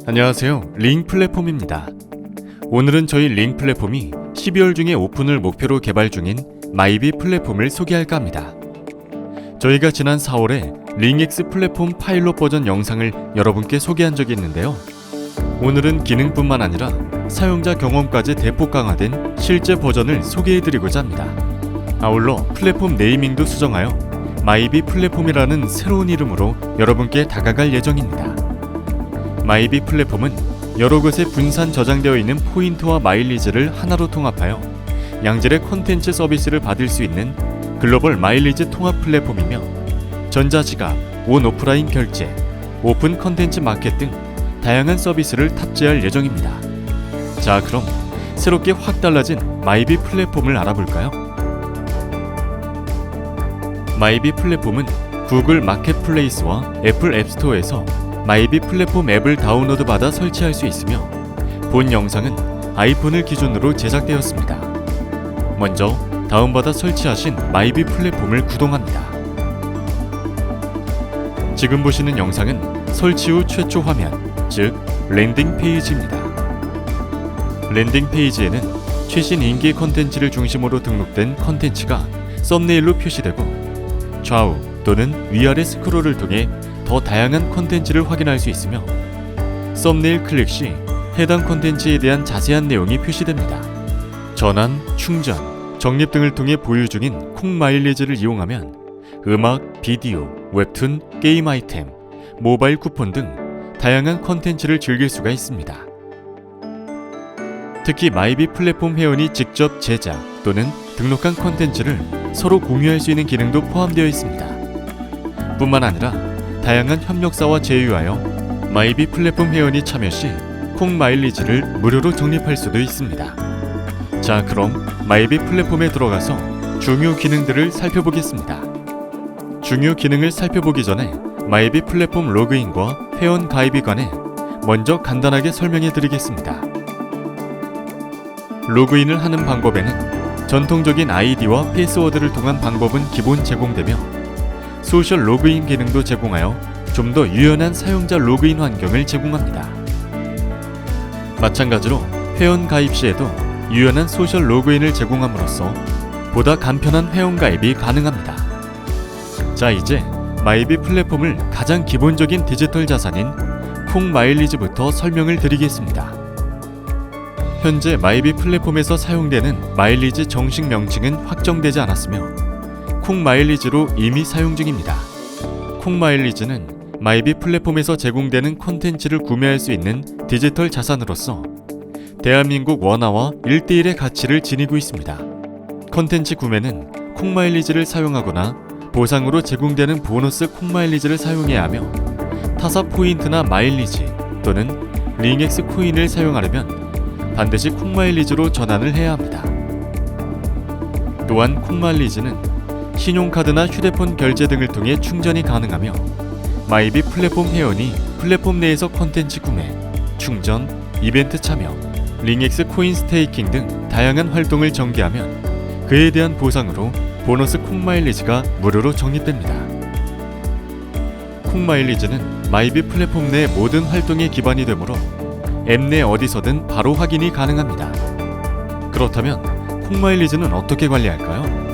안녕하세요. 링 플랫폼입니다. 오늘은 저희 링 플랫폼이 12월 중에 오픈을 목표로 개발 중인 마이비 플랫폼을 소개할까 합니다. 저희가 지난 4월에 링X 플랫폼 파일럿 버전 영상을 여러분께 소개한 적이 있는데요. 오늘은 기능뿐만 아니라 사용자 경험까지 대폭 강화된 실제 버전을 소개해드리고자 합니다. 아울러 플랫폼 네이밍도 수정하여 마이비 플랫폼이라는 새로운 이름으로 여러분께 다가갈 예정입니다. 마이비 플랫폼은 여러 곳에 분산 저장되어 있는 포인트와 마일리지를 하나로 통합하여 양질의 콘텐츠 서비스를 받을 수 있는 글로벌 마일리지 통합 플랫폼이며 전자지갑, 온 오프라인 결제, 오픈 콘텐츠 마켓 등 다양한 서비스를 탑재할 예정입니다. 자, 그럼 새롭게 확 달라진 마이비 플랫폼을 알아볼까요? 마이비 플랫폼은 구글 마켓플레이스와 애플 앱스토어에서 마이비 플랫폼 앱을 다운로드 받아 설치할 수 있으며 본 영상은 아이폰을 기준으로 제작되었습니다. 먼저 다운받아 설치하신 마이비 플랫폼을 구동합니다. 지금 보시는 영상은 설치 후 최초 화면, 즉 랜딩 페이지입니다. 랜딩 페이지에는 최신 인기 컨텐츠를 중심으로 등록된 컨텐츠가 썸네일로 표시되고 좌우 또는 위아래 스크롤을 통해 더 다양한 콘텐츠를 확인할 수 있으며 썸네일 클릭 시 해당 콘텐츠에 대한 자세한 내용이 표시됩니다. 전환, 충전, 적립 등을 통해 보유 중인 콩 마일리지를 이용하면 음악, 비디오, 웹툰, 게임 아이템, 모바일 쿠폰 등 다양한 콘텐츠를 즐길 수가 있습니다. 특히 마이비 플랫폼 회원이 직접 제작 또는 등록한 콘텐츠를 서로 공유할 수 있는 기능도 포함되어 있습니다. 뿐만 아니라 다양한 협력사와 제휴하여 마이비 플랫폼 회원이 참여 시 콩 마일리지를 무료로 적립할 수도 있습니다. 자, 그럼 마이비 플랫폼에 들어가서 중요 기능들을 살펴보겠습니다. 중요 기능을 살펴보기 전에 마이비 플랫폼 로그인과 회원 가입에 관해 먼저 간단하게 설명해 드리겠습니다. 로그인을 하는 방법에는 전통적인 아이디와 패스워드를 통한 방법은 기본 제공되며 소셜 로그인 기능도 제공하여 좀 더 유연한 사용자 로그인 환경을 제공합니다. 마찬가지로 회원 가입 시에도 유연한 소셜 로그인을 제공함으로써 보다 간편한 회원 가입이 가능합니다. 자, 이제 마이비 플랫폼을 가장 기본적인 디지털 자산인 콩 마일리지부터 설명을 드리겠습니다. 현재 마이비 플랫폼에서 사용되는 마일리지 정식 명칭은 확정되지 않았으며 콩 마일리지로 이미 사용 중입니다. 콩 마일리지는 마이비 플랫폼에서 제공되는 콘텐츠를 구매할 수 있는 디지털 자산으로서 대한민국 원화와 1대1의 가치를 지니고 있습니다. 콘텐츠 구매는 콩 마일리지를 사용하거나 보상으로 제공되는 보너스 콩 마일리지를 사용해야 하며 타사 포인트나 마일리지 또는 링X 코인을 사용하려면 반드시 콩 마일리지로 전환을 해야 합니다. 또한 콩 마일리지는 신용카드나 휴대폰 결제 등을 통해 충전이 가능하며 마이비 플랫폼 회원이 플랫폼 내에서 콘텐츠 구매, 충전, 이벤트 참여, 링X 코인 스테이킹 등 다양한 활동을 전개하면 그에 대한 보상으로 보너스 콩 마일리지가 무료로 적립됩니다. 콩 마일리지는 마이비 플랫폼 내 모든 활동에 기반이 되므로 앱 내 어디서든 바로 확인이 가능합니다. 그렇다면 콩 마일리지는 어떻게 관리할까요?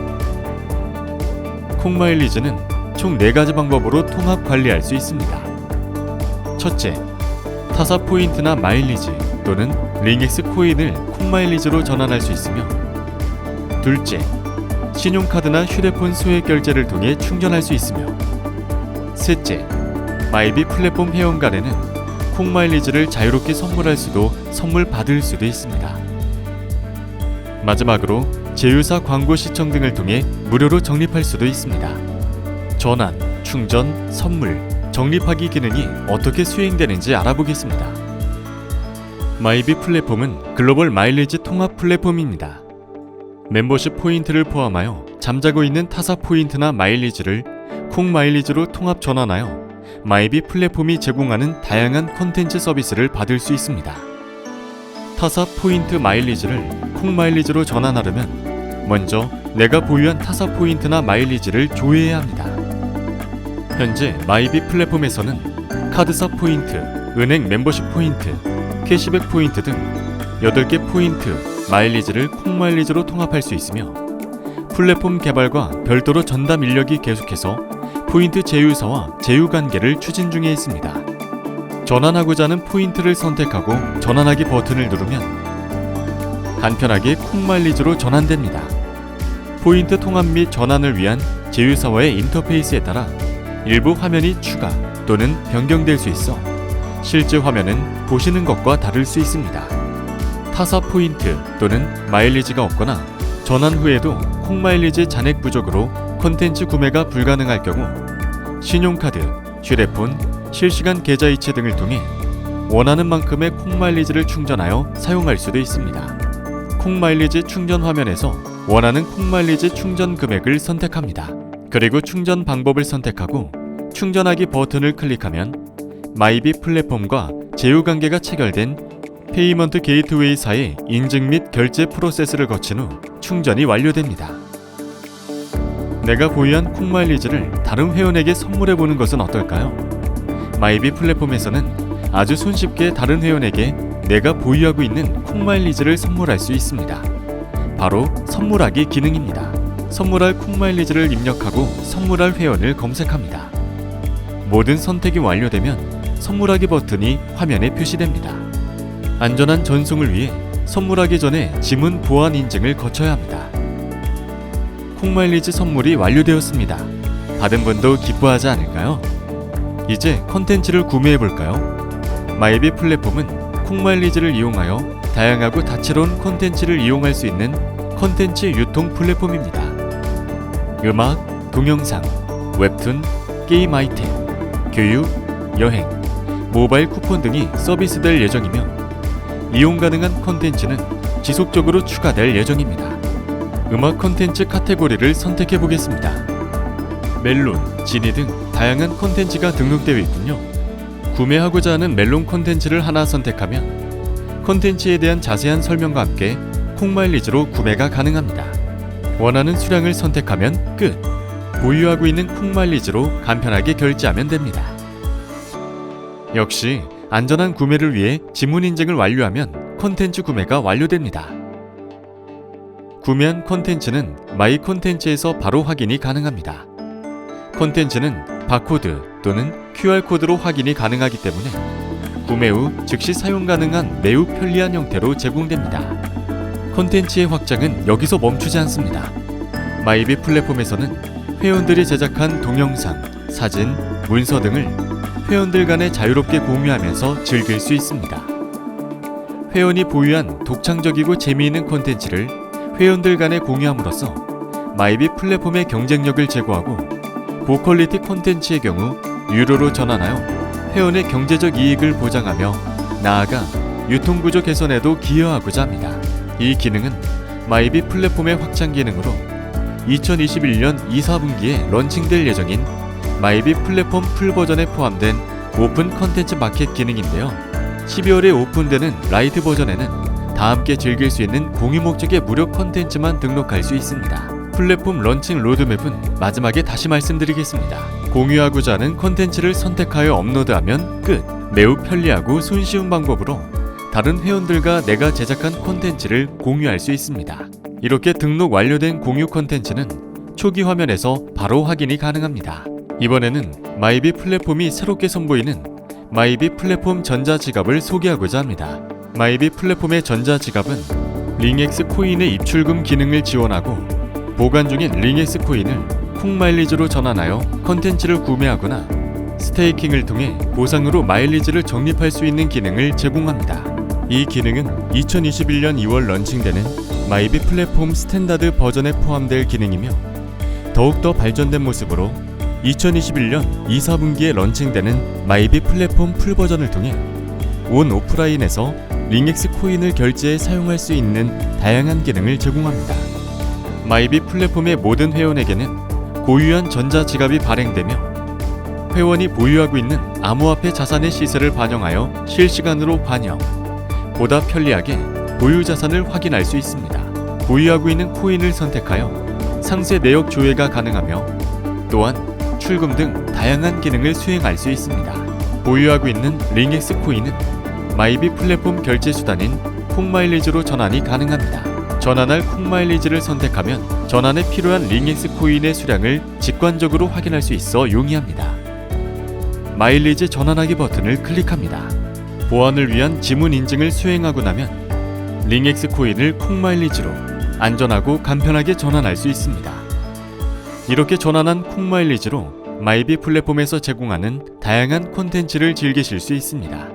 콩 마일리지는 총 4가지 방법으로 통합 관리할 수 있습니다. 첫째, 타사 포인트나 마일리지 또는 링X 코인을 콩 마일리지로 전환할 수 있으며 둘째, 신용카드나 휴대폰 소액 결제를 통해 충전할 수 있으며 셋째, 마이비 플랫폼 회원 간에는 콩 마일리지를 자유롭게 선물할 수도 선물 받을 수도 있습니다. 마지막으로 제휴사 광고 시청 등을 통해 무료로 적립할 수도 있습니다. 전환, 충전, 선물, 적립하기 기능이 어떻게 수행되는지 알아보겠습니다. 마이비 플랫폼은 글로벌 마일리지 통합 플랫폼입니다. 멤버십 포인트를 포함하여 잠자고 있는 타사 포인트나 마일리지를 콩 마일리지로 통합 전환하여 마이비 플랫폼이 제공하는 다양한 콘텐츠 서비스를 받을 수 있습니다. 타사 포인트 마일리지를 콩 마일리지로 전환하려면 먼저 내가 보유한 타사 포인트나 마일리지를 조회해야 합니다. 현재 마이비 플랫폼에서는 카드사 포인트, 은행 멤버십 포인트, 캐시백 포인트 등 8개 포인트, 마일리지를 콩마일리지로 통합할 수 있으며 플랫폼 개발과 별도로 전담 인력이 계속해서 포인트 제휴사와 제휴 관계를 추진 중에 있습니다. 전환하고자 하는 포인트를 선택하고 전환하기 버튼을 누르면 간편하게 콩마일리지로 전환됩니다. 포인트 통합 및 전환을 위한 제휴사와의 인터페이스에 따라 일부 화면이 추가 또는 변경될 수 있어 실제 화면은 보시는 것과 다를 수 있습니다. 타사 포인트 또는 마일리지가 없거나 전환 후에도 콩마일리지 잔액 부족으로 콘텐츠 구매가 불가능할 경우 신용카드, 휴대폰, 실시간 계좌이체 등을 통해 원하는 만큼의 콩마일리지를 충전하여 사용할 수도 있습니다. 콩마일리지 충전 화면에서 원하는 콩마일리지 충전 금액을 선택합니다. 그리고 충전 방법을 선택하고 충전하기 버튼을 클릭하면 마이비 플랫폼과 제휴 관계가 체결된 페이먼트 게이트웨이사의 인증 및 결제 프로세스를 거친 후 충전이 완료됩니다. 내가 보유한 콩마일리지를 다른 회원에게 선물해보는 것은 어떨까요? 마이비 플랫폼에서는 아주 손쉽게 다른 회원에게 내가 보유하고 있는 콩마일리지를 선물할 수 있습니다. 바로 선물하기 기능입니다. 선물할 콩마일리지를 입력하고 선물할 회원을 검색합니다. 모든 선택이 완료되면 선물하기 버튼이 화면에 표시됩니다. 안전한 전송을 위해 선물하기 전에 지문 보안 인증을 거쳐야 합니다. 콩마일리지 선물이 완료되었습니다. 받은 분도 기뻐하지 않을까요? 이제 컨텐츠를 구매해볼까요? 마이비 플랫폼은 콩마일리지를 이용하여 다양하고 다채로운 컨텐츠를 이용할 수 있는 컨텐츠 유통 플랫폼입니다. 음악, 동영상, 웹툰, 게임 아이템, 교육, 여행, 모바일 쿠폰 등이 서비스될 예정이며 이용 가능한 컨텐츠는 지속적으로 추가될 예정입니다. 음악 컨텐츠 카테고리를 선택해 보겠습니다. 멜론, 지니 등 다양한 컨텐츠가 등록되어 있군요. 구매하고자 하는 멜론 컨텐츠를 하나 선택하면 컨텐츠에 대한 자세한 설명과 함께 콩마일리지로 구매가 가능합니다. 원하는 수량을 선택하면 끝! 보유하고 있는 콩마일리지로 간편하게 결제하면 됩니다. 역시 안전한 구매를 위해 지문 인증을 완료하면 컨텐츠 구매가 완료됩니다. 구매한 컨텐츠는 마이 컨텐츠에서 바로 확인이 가능합니다. 컨텐츠는 바코드 또는 QR코드로 확인이 가능하기 때문에 구매 후 즉시 사용 가능한 매우 편리한 형태로 제공됩니다. 컨텐츠의 확장은 여기서 멈추지 않습니다. 마이비 플랫폼에서는 회원들이 제작한 동영상, 사진, 문서 등을 회원들 간에 자유롭게 공유하면서 즐길 수 있습니다. 회원이 보유한 독창적이고 재미있는 콘텐츠를 회원들 간에 공유함으로써 마이비 플랫폼의 경쟁력을 제고하고 고퀄리티 콘텐츠의 경우 유료로 전환하여 회원의 경제적 이익을 보장하며 나아가 유통구조 개선에도 기여하고자 합니다. 이 기능은 마이비 플랫폼의 확장 기능으로 2021년 2, 4분기에 런칭될 예정인 마이비 플랫폼 풀버전에 포함된 오픈 컨텐츠 마켓 기능인데요. 12월에 오픈되는 라이트 버전에는 다 함께 즐길 수 있는 공유 목적의 무료 컨텐츠만 등록할 수 있습니다. 플랫폼 런칭 로드맵은 마지막에 다시 말씀드리겠습니다. 공유하고자 하는 컨텐츠를 선택하여 업로드하면 끝! 매우 편리하고 손쉬운 방법으로 다른 회원들과 내가 제작한 컨텐츠를 공유할 수 있습니다. 이렇게 등록 완료된 공유 컨텐츠는 초기 화면에서 바로 확인이 가능합니다. 이번에는 마이비 플랫폼이 새롭게 선보이는 마이비 플랫폼 전자지갑을 소개하고자 합니다. 마이비 플랫폼의 전자지갑은 링엑스 코인의 입출금 기능을 지원하고 보관 중인 링엑스 코인을 콩마일리지로 전환하여 컨텐츠를 구매하거나 스테이킹을 통해 보상으로 마일리지를 적립할 수 있는 기능을 제공합니다. 이 기능은 2021년 2월 런칭되는 마이비 플랫폼 스탠다드 버전에 포함될 기능이며 더욱더 발전된 모습으로 2021년 2, 4분기에 런칭되는 마이비 플랫폼 풀버전을 통해 온 오프라인에서 링엑스 코인을 결제해 사용할 수 있는 다양한 기능을 제공합니다. 마이비 플랫폼의 모든 회원에게는 고유한 전자지갑이 발행되며 회원이 보유하고 있는 암호화폐 자산의 시세를 반영하여 실시간으로 반영, 보다 편리하게 보유 자산을 확인할 수 있습니다. 보유하고 있는 코인을 선택하여 상세 내역 조회가 가능하며 또한 출금 등 다양한 기능을 수행할 수 있습니다. 보유하고 있는 링엑스 코인은 마이비 플랫폼 결제 수단인 콩마일리지로 전환이 가능합니다. 전환할 콩마일리지를 선택하면 전환에 필요한 링엑스 코인의 수량을 직관적으로 확인할 수 있어 용이합니다. 마일리지 전환하기 버튼을 클릭합니다. 보안을 위한 지문 인증을 수행하고 나면 링엑스 코인을 콩마일리지로 안전하고 간편하게 전환할 수 있습니다. 이렇게 전환한 콩마일리지로 마이비 플랫폼에서 제공하는 다양한 콘텐츠를 즐기실 수 있습니다.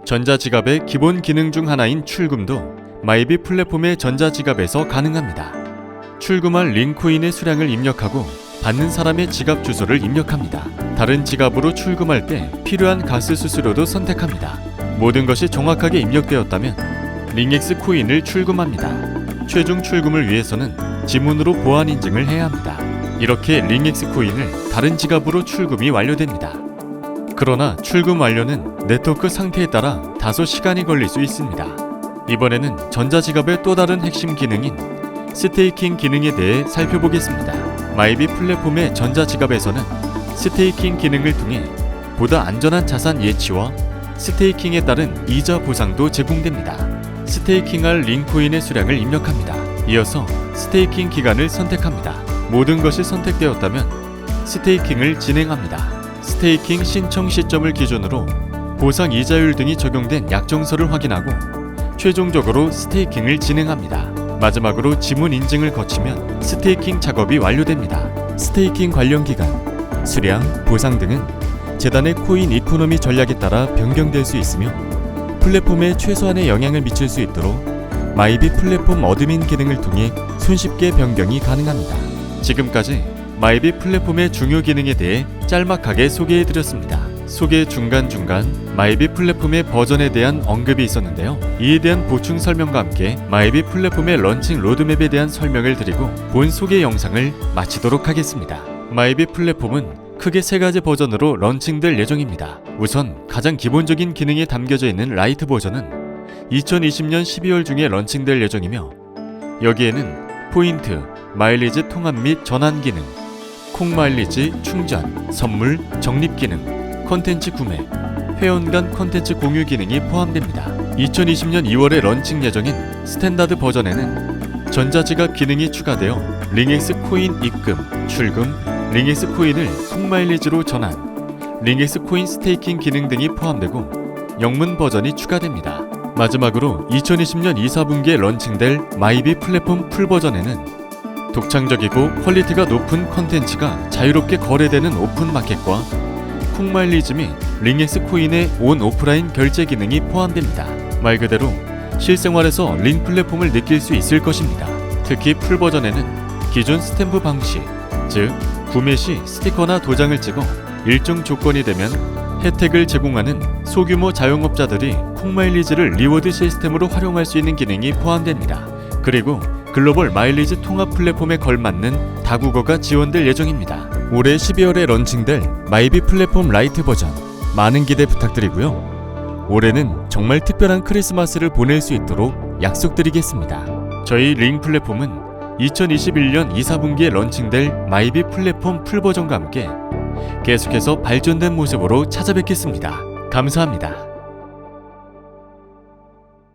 전자지갑의 기본 기능 중 하나인 출금도 마이비 플랫폼의 전자지갑에서 가능합니다. 출금할 링코인의 수량을 입력하고 받는 사람의 지갑 주소를 입력합니다. 다른 지갑으로 출금할 때 필요한 가스 수수료도 선택합니다. 모든 것이 정확하게 입력되었다면 링엑스 코인을 출금합니다. 최종 출금을 위해서는 지문으로 보안 인증을 해야 합니다. 이렇게 링엑스 코인을 다른 지갑으로 출금이 완료됩니다. 그러나 출금 완료는 네트워크 상태에 따라 다소 시간이 걸릴 수 있습니다. 이번에는 전자지갑의 또 다른 핵심 기능인 스테이킹 기능에 대해 살펴보겠습니다. 마이비 플랫폼의 전자지갑에서는 스테이킹 기능을 통해 보다 안전한 자산 예치와 스테이킹에 따른 이자 보상도 제공됩니다. 스테이킹할 링코인의 수량을 입력합니다. 이어서 스테이킹 기간을 선택합니다. 모든 것이 선택되었다면 스테이킹을 진행합니다. 스테이킹 신청 시점을 기준으로 보상 이자율 등이 적용된 약정서를 확인하고 최종적으로 스테이킹을 진행합니다. 마지막으로 지문 인증을 거치면 스테이킹 작업이 완료됩니다. 스테이킹 관련 기간, 수량, 보상 등은 재단의 코인 이코노미 전략에 따라 변경될 수 있으며 플랫폼에 최소한의 영향을 미칠 수 있도록 마이비 플랫폼 어드민 기능을 통해 손쉽게 변경이 가능합니다. 지금까지 마이비 플랫폼의 중요 기능에 대해 짤막하게 소개해드렸습니다. 소개 중간중간 마이비 플랫폼의 버전에 대한 언급이 있었는데요. 이에 대한 보충 설명과 함께 마이비 플랫폼의 런칭 로드맵에 대한 설명을 드리고 본 소개 영상을 마치도록 하겠습니다. 마이비 플랫폼은 크게 3가지 버전으로 런칭될 예정입니다. 우선 가장 기본적인 기능이 담겨져 있는 라이트 버전은 2020년 12월 중에 런칭될 예정이며 여기에는 포인트, 마일리지 통합 및 전환 기능, 콩마일리지 충전, 선물, 적립 기능, 컨텐츠 구매, 회원 간 컨텐츠 공유 기능이 포함됩니다. 2020년 2월에 런칭 예정인 스탠다드 버전에는 전자지갑 기능이 추가되어 링엑스 코인 입금, 출금, 링엑스 코인을 콩마일리지로 전환, 링엑스 코인 스테이킹 기능 등이 포함되고 영문 버전이 추가됩니다. 마지막으로 2020년 2, 4분기에 런칭될 마이비 플랫폼 풀 버전에는 독창적이고 퀄리티가 높은 컨텐츠가 자유롭게 거래되는 오픈 마켓과 콩마일리지 및 링엑스 코인의 온 오프라인 결제 기능이 포함됩니다. 말 그대로 실생활에서 링 플랫폼을 느낄 수 있을 것입니다. 특히 풀 버전에는 기존 스탬프 방식, 즉 구매 시 스티커나 도장을 찍어 일정 조건이 되면 혜택을 제공하는 소규모 자영업자들이 콩마일리지를 리워드 시스템으로 활용할 수 있는 기능이 포함됩니다. 그리고 글로벌 마일리지 통합 플랫폼에 걸맞는 다국어가 지원될 예정입니다. 올해 12월에 런칭될 마이비 플랫폼 라이트 버전 많은 기대 부탁드리고요. 올해는 정말 특별한 크리스마스를 보낼 수 있도록 약속드리겠습니다. 저희 링 플랫폼은 2021년 2, 4분기에 런칭될 마이비 플랫폼 풀 버전과 함께 계속해서 발전된 모습으로 찾아뵙겠습니다. 감사합니다.